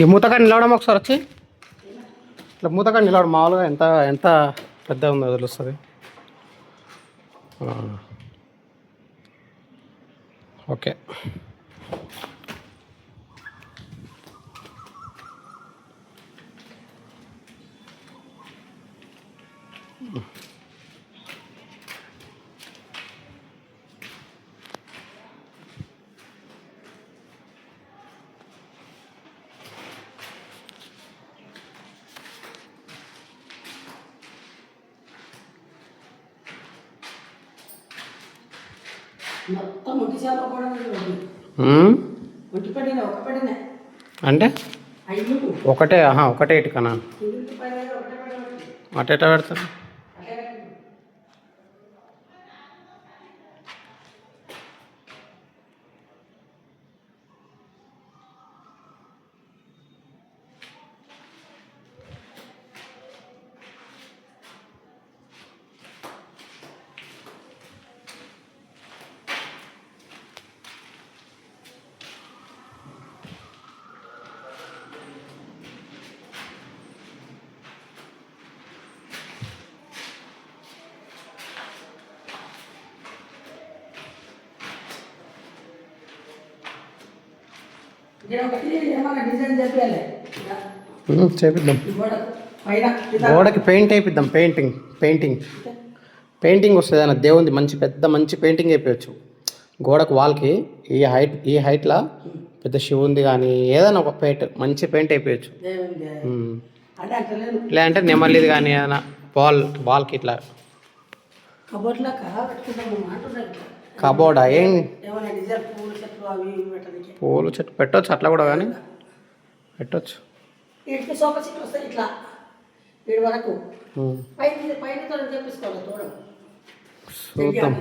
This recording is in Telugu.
ఈ మూతకాడ నిలవడం ఒకసారి వచ్చి ఇట్లా మూతకాడ నిలవడం మామూలుగా ఎంత ఎంత పెద్దగా ఉందో తెలుస్తుంది. ఓకే. అంటే ఒకటే ఒకటే ఇటుకనా అటు ఎట్లా పెడతారు? చేపిద్దాం. గోడకి పెయింట్ వేయిద్దాం. పెయింటింగ్ వస్తుంది అన్న దేవుంది మంచి పెద్ద మంచి పెయింటింగ్ వేయచ్చు గోడకు వాల్కి. ఈ హైట్లో పెద్ద శివుంది కానీ ఏదైనా ఒక మంచి పెయింట్ వేయచ్చు. లేదంటే నెమలిది కానీ ఏదైనా వాల్కి ఇట్లా కబోర్డా ఏం పూల చెట్టు పెట్టవచ్చు అట్లా కూడా కానీ పెట్టవచ్చు. చూద్దాం.